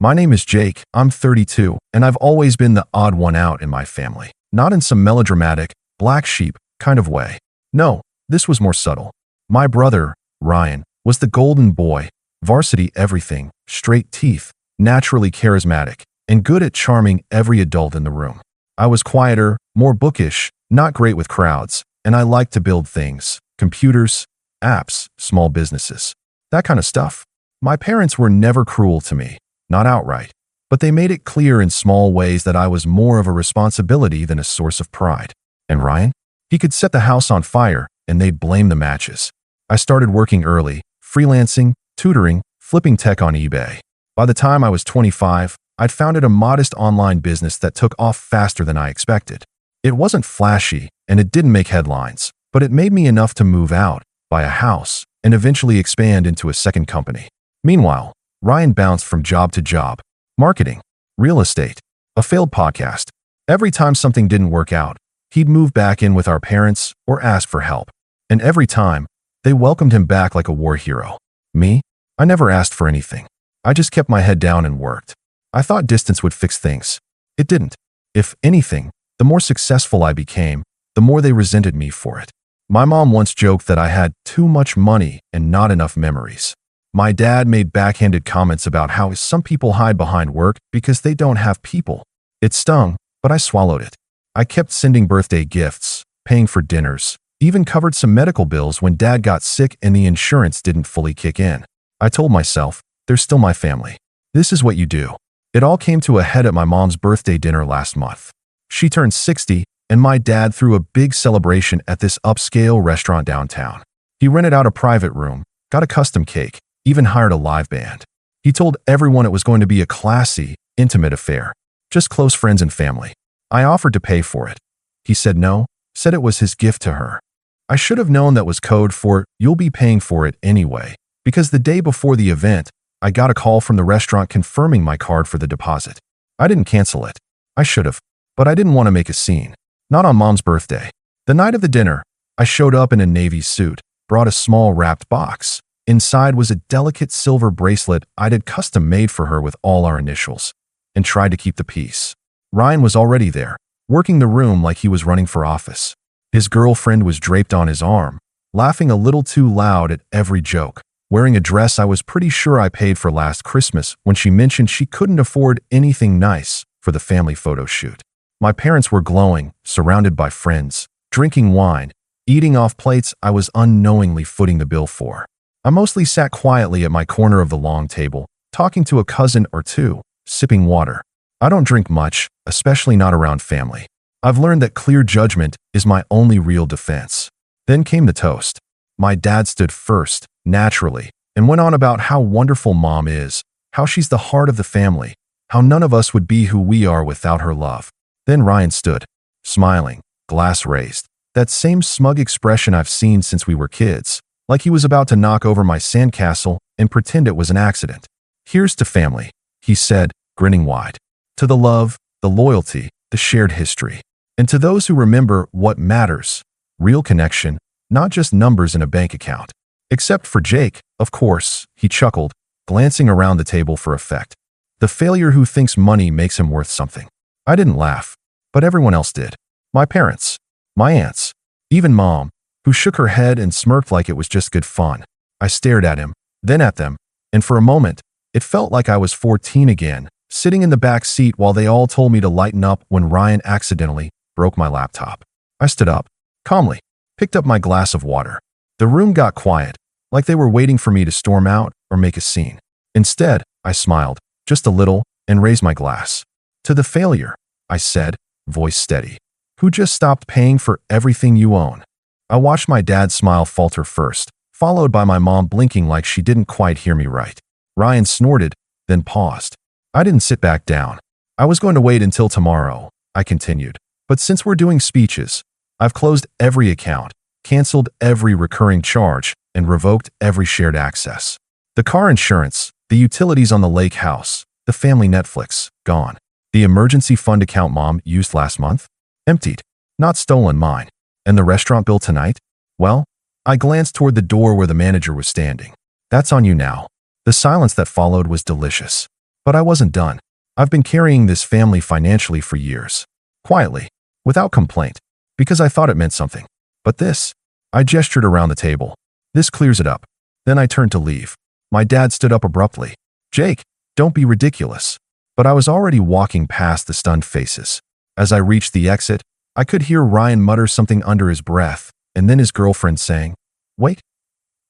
My name is Jake, I'm 32, and I've always been the odd one out in my family. Not in some melodramatic, black sheep kind of way. No, this was more subtle. My brother, Ryan, was the golden boy, varsity everything, straight teeth, naturally charismatic, and good at charming every adult in the room. I was quieter, more bookish, not great with crowds, and I liked to build things, computers, apps, small businesses, that kind of stuff. My parents were never cruel to me, not outright, but they made it clear in small ways that I was more of a responsibility than a source of pride. And Ryan? He could set the house on fire, and they'd blame the matches. I started working early, freelancing, tutoring, flipping tech on eBay. By the time I was 25, I'd founded a modest online business that took off faster than I expected. It wasn't flashy, and it didn't make headlines, but it made me enough to move out, buy a house, and eventually expand into a second company. Meanwhile, Ryan bounced from job to job, marketing, real estate, a failed podcast. Every time something didn't work out, he'd move back in with our parents or ask for help. And every time, they welcomed him back like a war hero. Me? I never asked for anything. I just kept my head down and worked. I thought distance would fix things. It didn't. If anything, the more successful I became, the more they resented me for it. My mom once joked that I had too much money and not enough memories. My dad made backhanded comments about how some people hide behind work because they don't have people. It stung, but I swallowed it. I kept sending birthday gifts, paying for dinners, even covered some medical bills when dad got sick and the insurance didn't fully kick in. I told myself, they're still my family. This is what you do. It all came to a head at my mom's birthday dinner last month. She turned 60, and my dad threw a big celebration at this upscale restaurant downtown. He rented out a private room, got a custom cake, even hired a live band. He told everyone it was going to be a classy, intimate affair, just close friends and family. I offered to pay for it. He said no, said it was his gift to her. I should have known that was code for, you'll be paying for it anyway, because the day before the event, I got a call from the restaurant confirming my card for the deposit. I didn't cancel it. I should have, but I didn't want to make a scene. Not on Mom's birthday. The night of the dinner, I showed up in a navy suit, brought a small wrapped box. Inside was a delicate silver bracelet I'd had custom made for her with all our initials, and tried to keep the peace. Ryan was already there, working the room like he was running for office. His girlfriend was draped on his arm, laughing a little too loud at every joke, wearing a dress I was pretty sure I paid for last Christmas when she mentioned she couldn't afford anything nice for the family photo shoot. My parents were glowing, surrounded by friends, drinking wine, eating off plates I was unknowingly footing the bill for. I mostly sat quietly at my corner of the long table, talking to a cousin or two, sipping water. I don't drink much, especially not around family. I've learned that clear judgment is my only real defense. Then came the toast. My dad stood first, naturally, and went on about how wonderful Mom is, how she's the heart of the family, how none of us would be who we are without her love. Then Ryan stood, smiling, glass raised, that same smug expression I've seen since we were kids, like he was about to knock over my sandcastle and pretend it was an accident. Here's to family, he said, grinning wide. To the love, the loyalty, the shared history. And to those who remember what matters, real connection, not just numbers in a bank account. Except for Jake, of course, he chuckled, glancing around the table for effect. The failure who thinks money makes him worth something. I didn't laugh, but everyone else did. My parents, my aunts, even Mom, who shook her head and smirked like it was just good fun. I stared at him, then at them, and for a moment, it felt like I was 14 again, sitting in the back seat while they all told me to lighten up when Ryan accidentally broke my laptop. I stood up, calmly, picked up my glass of water. The room got quiet, like they were waiting for me to storm out or make a scene. Instead, I smiled, just a little, and raised my glass. To the failure, I said, voice steady, who just stopped paying for everything you own. I watched my dad smile falter first, followed by my mom blinking like she didn't quite hear me right. Ryan snorted, then paused. I didn't sit back down. I was going to wait until tomorrow, I continued. But since we're doing speeches, I've closed every account, canceled every recurring charge, and revoked every shared access. The car insurance, the utilities on the lake house, the family Netflix, gone. The emergency fund account Mom used last month? Emptied. Not stolen mine. And the restaurant bill tonight? Well, I glanced toward the door where the manager was standing. That's on you now. The silence that followed was delicious. But I wasn't done. I've been carrying this family financially for years. Quietly, without complaint, because I thought it meant something. But this, I gestured around the table. This clears it up. Then I turned to leave. My dad stood up abruptly. Jake, don't be ridiculous. But I was already walking past the stunned faces. As I reached the exit, I could hear Ryan mutter something under his breath, and then his girlfriend saying, "Wait,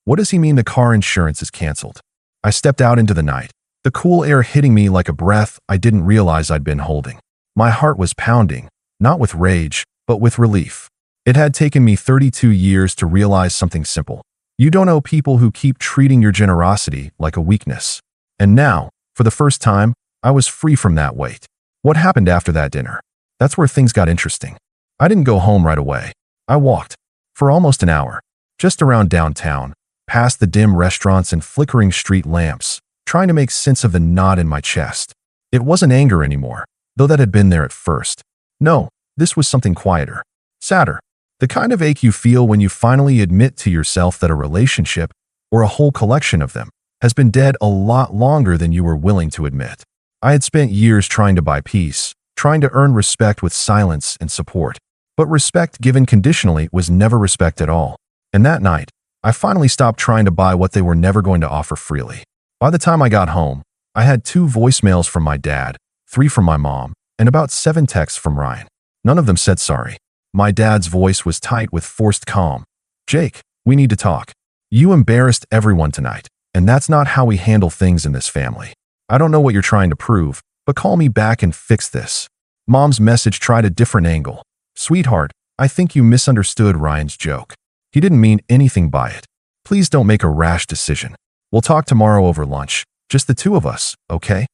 what does he mean the car insurance is canceled?" I stepped out into the night, the cool air hitting me like a breath I didn't realize I'd been holding. My heart was pounding, not with rage, but with relief. It had taken me 32 years to realize something simple. You don't owe people who keep treating your generosity like a weakness. And now, for the first time, I was free from that weight. What happened after that dinner? That's where things got interesting. I didn't go home right away. I walked, for almost an hour, just around downtown, past the dim restaurants and flickering street lamps, trying to make sense of the knot in my chest. It wasn't anger anymore, though that had been there at first. No, this was something quieter, sadder. The kind of ache you feel when you finally admit to yourself that a relationship, or a whole collection of them, has been dead a lot longer than you were willing to admit. I had spent years trying to buy peace, trying to earn respect with silence and support. But respect given conditionally was never respect at all. And that night, I finally stopped trying to buy what they were never going to offer freely. By the time I got home, I had 2 voicemails from my dad, 3 from my mom, and about 7 texts from Ryan. None of them said sorry. My dad's voice was tight with forced calm. "Jake, we need to talk. You embarrassed everyone tonight, and that's not how we handle things in this family. I don't know what you're trying to prove, but call me back and fix this." Mom's message tried a different angle. "Sweetheart, I think you misunderstood Ryan's joke. He didn't mean anything by it. Please don't make a rash decision. We'll talk tomorrow over lunch, just the 2 of us, okay?"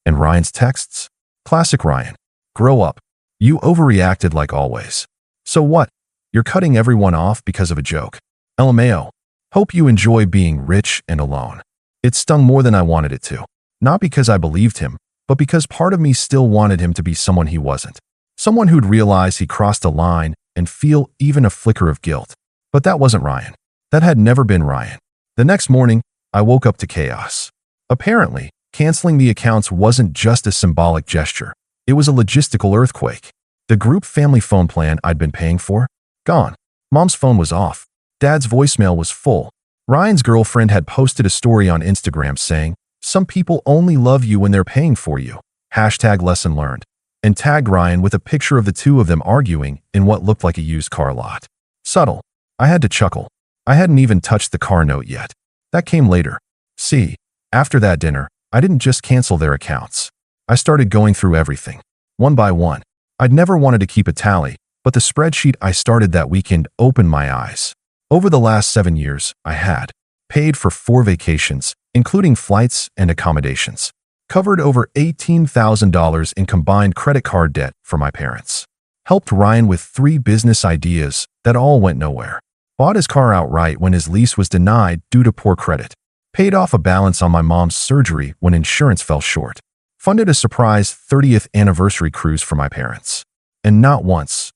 And Ryan's texts? Classic Ryan. "Grow up. You overreacted like always. So what? You're cutting everyone off because of a joke. LMAO. Hope you enjoy being rich and alone." It stung more than I wanted it to. Not because I believed him, but because part of me still wanted him to be someone he wasn't. Someone who'd realize he crossed a line and feel even a flicker of guilt. But that wasn't Ryan. That had never been Ryan. The next morning, I woke up to chaos. Apparently, canceling the accounts wasn't just a symbolic gesture. It was a logistical earthquake. The group family phone plan I'd been paying for? Gone. Mom's phone was off. Dad's voicemail was full. Ryan's girlfriend had posted a story on Instagram saying, "Some people only love you when they're paying for you." #lesson learned. And tagged Ryan with a picture of the 2 of them arguing in what looked like a used car lot. Subtle. I had to chuckle. I hadn't even touched the car note yet. That came later. See, after that dinner, I didn't just cancel their accounts. I started going through everything, one by one. I'd never wanted to keep a tally, but the spreadsheet I started that weekend opened my eyes. Over the last 7 years, I had paid for 4 vacations, including flights and accommodations, covered over $18,000 in combined credit card debt for my parents, helped Ryan with 3 business ideas that all went nowhere, bought his car outright when his lease was denied due to poor credit, paid off a balance on my mom's surgery when insurance fell short, funded a surprise 30th anniversary cruise for my parents. And not once,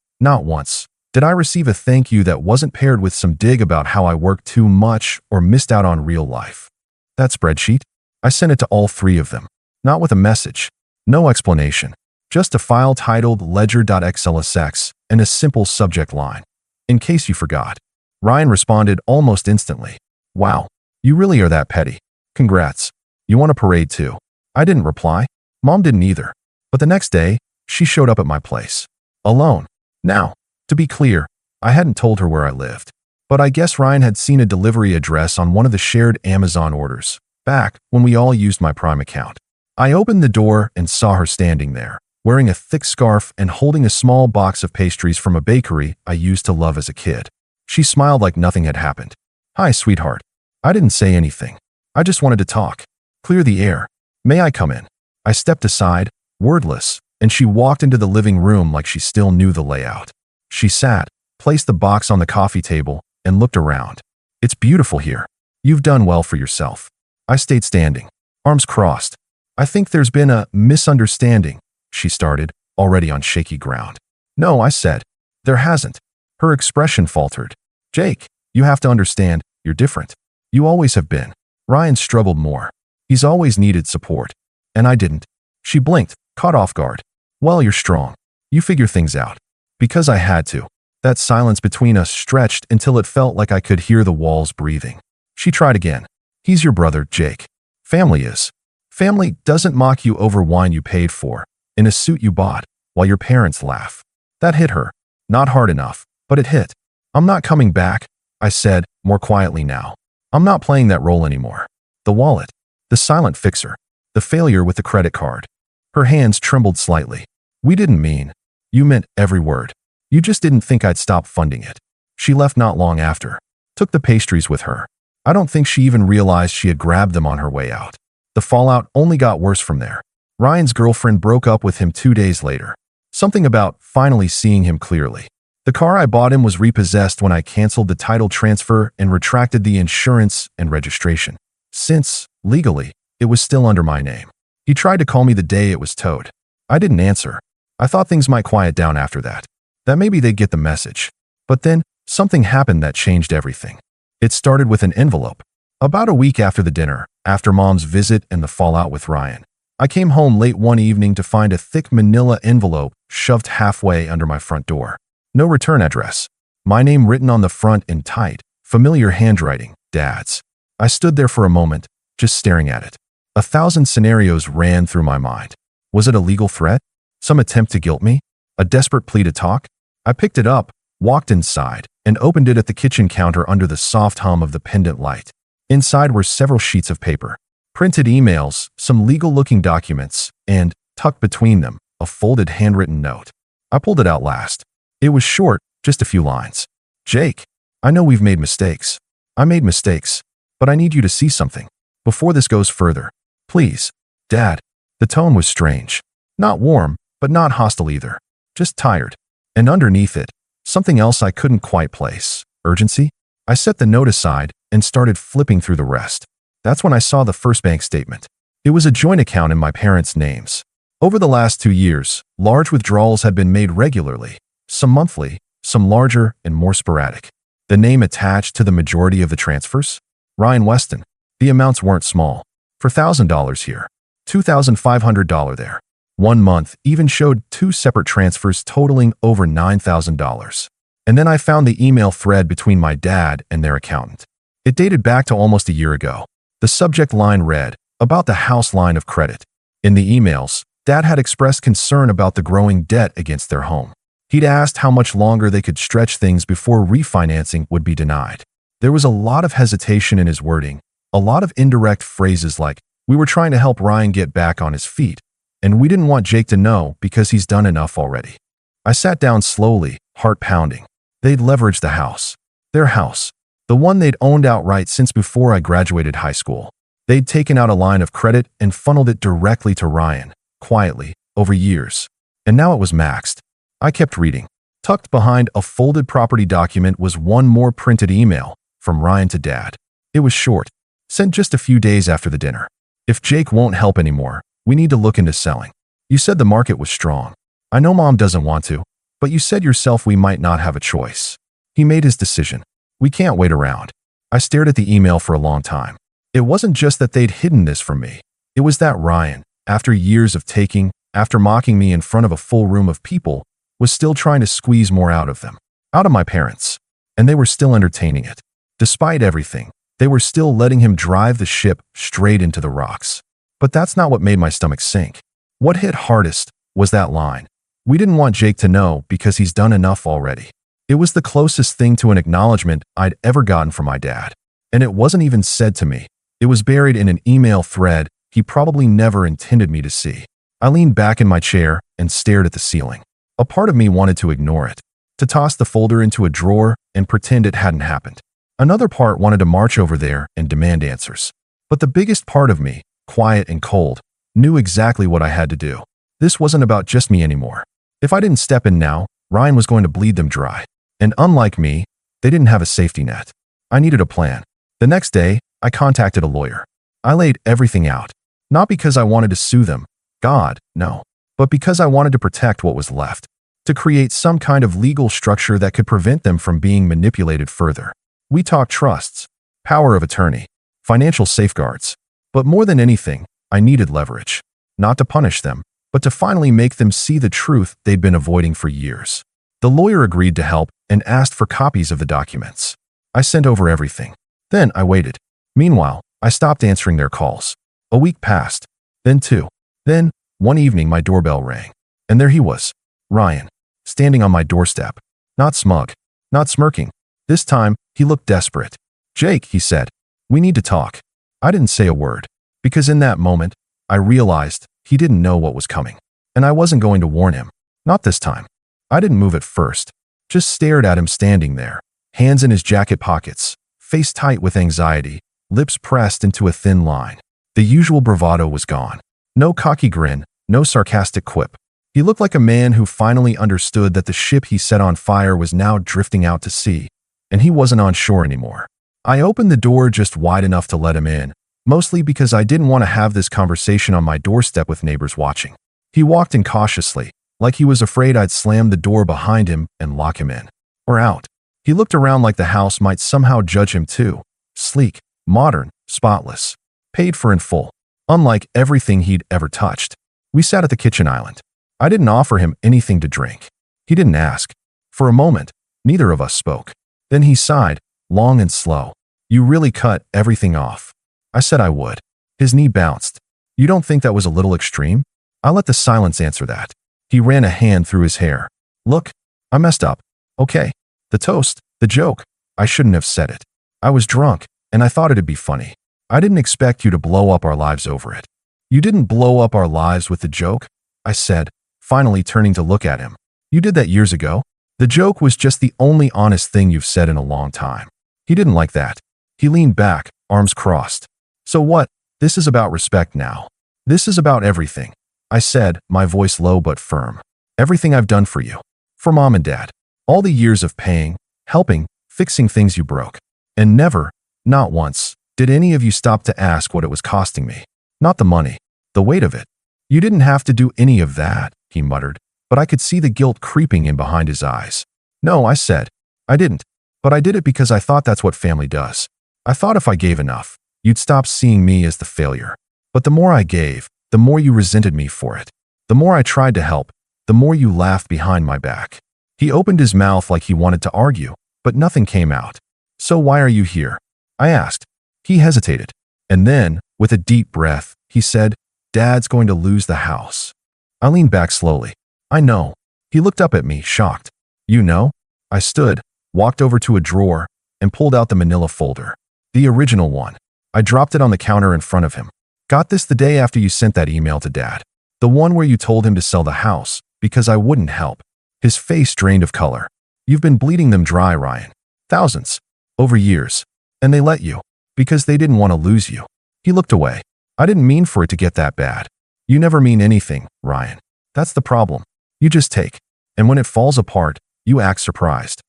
did I receive a thank you that wasn't paired with some dig about how I worked too much or missed out on real life. That spreadsheet? I sent it to all 3 of them. Not with a message, no explanation, just a file titled ledger.xlsx and a simple subject line. "In case you forgot." Ryan responded almost instantly. "Wow, you really are that petty. Congrats. You want a parade too?" I didn't reply. Mom didn't either. But the next day, she showed up at my place. Alone. Now, to be clear, I hadn't told her where I lived. But I guess Ryan had seen a delivery address on one of the shared Amazon orders, back when we all used my Prime account. I opened the door and saw her standing there, wearing a thick scarf and holding a small box of pastries from a bakery I used to love as a kid. She smiled like nothing had happened. "Hi, sweetheart." I didn't say anything. I just wanted to talk. Clear the air. "May I come in?" I stepped aside, wordless, and she walked into the living room like she still knew the layout. She sat, placed the box on the coffee table, and looked around. "It's beautiful here. You've done well for yourself." I stayed standing, arms crossed. "I think there's been a misunderstanding," she started, already on shaky ground. "No," I said. "There hasn't." Her expression faltered. "Jake, you have to understand, you're different. You always have been." Ryan struggled more. He's always needed support. And I didn't. She blinked, caught off guard. Well, you're strong. You figure things out. Because I had to. That silence between us stretched until it felt like I could hear the walls breathing. She tried again. He's your brother, Jake. Family is. Family doesn't mock you over wine you paid for, in a suit you bought, while your parents laugh. That hit her. Not hard enough, but it hit. I'm not coming back, I said, more quietly now. I'm not playing that role anymore. The wallet. The silent fixer. The failure with the credit card. Her hands trembled slightly. We didn't mean. You meant every word. You just didn't think I'd stop funding it. She left not long after. Took the pastries with her. I don't think she even realized she had grabbed them on her way out. The fallout only got worse from there. Ryan's girlfriend broke up with him 2 days later. Something about finally seeing him clearly. The car I bought him was repossessed when I canceled the title transfer and retracted the insurance and registration. Since, legally, it was still under my name. He tried to call me the day it was towed. I didn't answer. I thought things might quiet down after that. That maybe they'd get the message. But then, something happened that changed everything. It started with an envelope. About a week after the dinner, after Mom's visit and the fallout with Ryan, I came home late one evening to find a thick manila envelope shoved halfway under my front door. No return address. My name written on the front in tight, familiar handwriting, Dad's. I stood there for a moment, just staring at it. 1,000 scenarios ran through my mind. Was it a legal threat? Some attempt to guilt me? A desperate plea to talk? I picked it up, walked inside, and opened it at the kitchen counter under the soft hum of the pendant light. Inside were several sheets of paper, printed emails, some legal-looking documents, and, tucked between them, a folded handwritten note. I pulled it out last. It was short, just a few lines. Jake, I know we've made mistakes. I made mistakes, but I need you to see something. Before this goes further, please. Dad. The tone was strange. Not warm, but not hostile either. Just tired. And underneath it, something else I couldn't quite place. Urgency? I set the note aside and started flipping through the rest. That's when I saw the first bank statement. It was a joint account in my parents' names. Over the last 2 years, large withdrawals had been made regularly, some monthly, some larger and more sporadic. The name attached to the majority of the transfers? Ryan Weston. The amounts weren't small. For $1,000 here, $2,500 there. 1 month even showed 2 separate transfers totaling over $9,000. And then I found the email thread between my dad and their accountant. It dated back to almost a year ago. The subject line read, about the house line of credit. In the emails, Dad had expressed concern about the growing debt against their home. He'd asked how much longer they could stretch things before refinancing would be denied. There was a lot of hesitation in his wording, a lot of indirect phrases like, we were trying to help Ryan get back on his feet, and we didn't want Jake to know because he's done enough already. I sat down slowly, heart pounding. They'd leveraged the house. Their house. The one they'd owned outright since before I graduated high school. They'd taken out a line of credit and funneled it directly to Ryan, quietly, over years. And now it was maxed. I kept reading. Tucked behind a folded property document was one more printed email from Ryan to Dad. It was short, sent just a few days after the dinner. If Jake won't help anymore, we need to look into selling. You said the market was strong. I know Mom doesn't want to, but you said yourself we might not have a choice. He made his decision. We can't wait around. I stared at the email for a long time. It wasn't just that they'd hidden this from me. It was that Ryan, after years of taking, after mocking me in front of a full room of people, was still trying to squeeze more out of them. Out of my parents. And they were still entertaining it. Despite everything, they were still letting him drive the ship straight into the rocks. But that's not what made my stomach sink. What hit hardest was that line. We didn't want Jake to know because he's done enough already. It was the closest thing to an acknowledgement I'd ever gotten from my dad. And it wasn't even said to me. It was buried in an email thread he probably never intended me to see. I leaned back in my chair and stared at the ceiling. A part of me wanted to ignore it, to toss the folder into a drawer and pretend it hadn't happened. Another part wanted to march over there and demand answers. But the biggest part of me, quiet and cold, knew exactly what I had to do. This wasn't about just me anymore. If I didn't step in now, Ryan was going to bleed them dry. And unlike me, they didn't have a safety net. I needed a plan. The next day, I contacted a lawyer. I laid everything out. Not because I wanted to sue them. God, no. But because I wanted to protect what was left. To create some kind of legal structure that could prevent them from being manipulated further. We talked trusts, power of attorney, financial safeguards. But more than anything, I needed leverage. not to punish them, but to finally make them see the truth they'd been avoiding for years. The lawyer agreed to help and asked for copies of the documents. I sent over everything. Then I waited. Meanwhile, I stopped answering their calls. A week passed. Then two. Then, one evening my doorbell rang. And there he was, Ryan, standing on my doorstep. Not smug. Not smirking. This time, he looked desperate. "Jake," he said, "we need to talk." I didn't say a word, because in that moment, I realized he didn't know what was coming. And I wasn't going to warn him. Not this time. I didn't move at first. Just stared at him standing there, hands in his jacket pockets, face tight with anxiety, lips pressed into a thin line. The usual bravado was gone. No cocky grin, no sarcastic quip. He looked like a man who finally understood that the ship he set on fire was now drifting out to sea, and he wasn't on shore anymore. I opened the door just wide enough to let him in, mostly because I didn't want to have this conversation on my doorstep with neighbors watching. He walked in cautiously, like he was afraid I'd slam the door behind him and lock him in. Or out. He looked around like the house might somehow judge him too. Sleek, modern, spotless. Paid for in full. Unlike everything he'd ever touched. We sat at the kitchen island. I didn't offer him anything to drink. He didn't ask. For a moment, neither of us spoke. Then he sighed, long and slow. "You really cut everything off." I said I would. His knee bounced. "You don't think that was a little extreme?" I let the silence answer that. He ran a hand through his hair. "Look, I messed up. Okay. The toast, the joke. I shouldn't have said it. I was drunk, and I thought it'd be funny. I didn't expect you to blow up our lives over it." "You didn't blow up our lives with the joke," I said, finally turning to look at him. "You did that years ago. The joke was just the only honest thing you've said in a long time." He didn't like that. He leaned back, arms crossed. "So what? This is about respect now. This is about everything," I said, my voice low but firm. "Everything I've done for you. For Mom and Dad. All the years of paying, helping, fixing things you broke. And never, not once, did any of you stop to ask what it was costing me. Not the money. The weight of it. You didn't have to do any of that," he muttered, but I could see the guilt creeping in behind his eyes. "No," I said. "I didn't. But I did it because I thought that's what family does. I thought if I gave enough, you'd stop seeing me as the failure. But the more I gave, the more you resented me for it. The more I tried to help, the more you laughed behind my back." He opened his mouth like he wanted to argue, but nothing came out. "So why are you here?" I asked. He hesitated. And then, with a deep breath, he said, "Dad's going to lose the house." I leaned back slowly. "I know." He looked up at me, shocked. "You know?" I stood, walked over to a drawer, and pulled out the manila folder. The original one. I dropped it on the counter in front of him. "Got this the day after you sent that email to Dad. The one where you told him to sell the house, because I wouldn't help." His face drained of color. "You've been bleeding them dry, Ryan. Thousands. Over years. And they let you. Because they didn't want to lose you." He looked away. "I didn't mean for it to get that bad. You never mean anything, Ryan. That's the problem. You just take. And when it falls apart, you act surprised."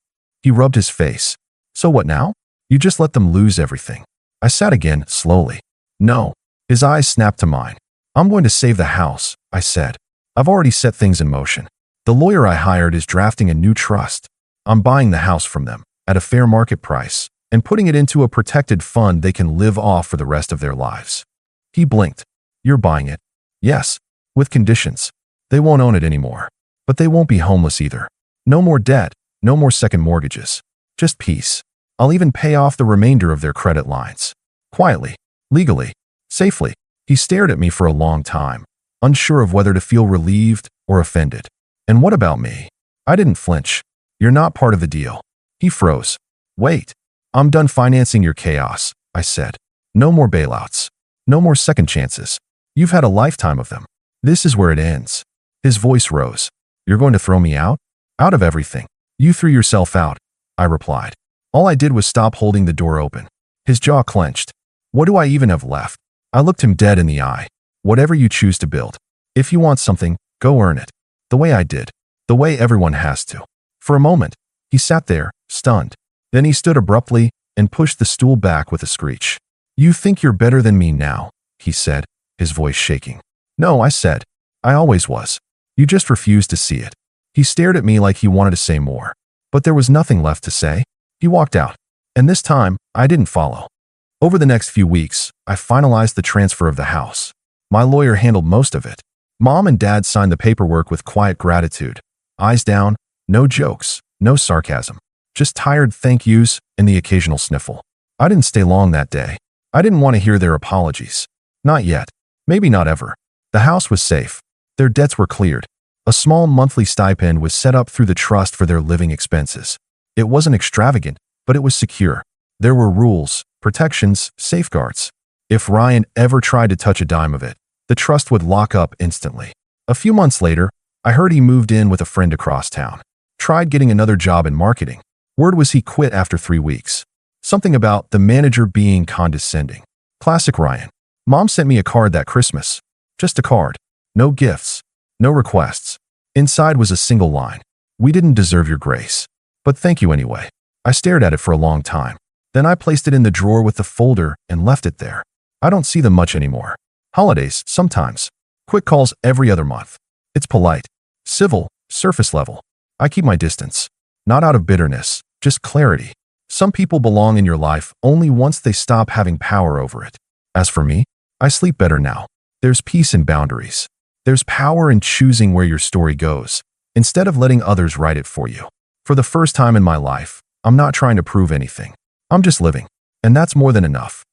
He rubbed his face. "So what now? You just let them lose everything." I sat again, slowly. "No." His eyes snapped to mine. "I'm going to save the house," I said. "I've already set things in motion. The lawyer I hired is drafting a new trust. I'm buying the house from them, at a fair market price, and putting it into a protected fund they can live off for the rest of their lives." He blinked. "You're buying it?" "Yes. With conditions. They won't own it anymore. But they won't be homeless either. No more debt. No more second mortgages. Just peace. I'll even pay off the remainder of their credit lines. Quietly. Legally. Safely." He stared at me for a long time, unsure of whether to feel relieved or offended. "And what about me?" I didn't flinch. "You're not part of the deal." He froze. "Wait. I'm done financing your chaos," I said. "No more bailouts. No more second chances. You've had a lifetime of them. This is where it ends." His voice rose. "You're going to throw me out?" "Out of everything. You threw yourself out," I replied. All I did was stop holding the door open. His jaw clenched. "What do I even have left?" I looked him dead in the eye. "Whatever you choose to build. If you want something, go earn it. The way I did. The way everyone has to." For a moment, he sat there, stunned. Then he stood abruptly and pushed the stool back with a screech. "You think you're better than me now," he said, his voice shaking. "No," I said. "I always was. You just refused to see it." He stared at me like he wanted to say more. But there was nothing left to say. He walked out. And this time, I didn't follow. Over the next few weeks, I finalized the transfer of the house. My lawyer handled most of it. Mom and Dad signed the paperwork with quiet gratitude. Eyes down, no jokes, no sarcasm. Just tired thank yous and the occasional sniffle. I didn't stay long that day. I didn't want to hear their apologies. Not yet. Maybe not ever. The house was safe. Their debts were cleared. A small monthly stipend was set up through the trust for their living expenses. It wasn't extravagant, but it was secure. There were rules, protections, safeguards. If Ryan ever tried to touch a dime of it, the trust would lock up instantly. A few months later, I heard he moved in with a friend across town. Tried getting another job in marketing. Word was he quit after 3 weeks. Something about the manager being condescending. Classic Ryan. Mom sent me a card that Christmas. Just a card. No gifts. No requests. Inside was a single line. We didn't deserve your grace. But thank you anyway. I stared at it for a long time. Then I placed it in the drawer with the folder and left it there. I don't see them much anymore. Holidays, sometimes. Quick calls every other month. It's polite. Civil, surface level. I keep my distance. Not out of bitterness, just clarity. Some people belong in your life only once they stop having power over it. As for me, I sleep better now. There's peace in boundaries. There's power in choosing where your story goes, instead of letting others write it for you. For the first time in my life, I'm not trying to prove anything. I'm just living. And that's more than enough.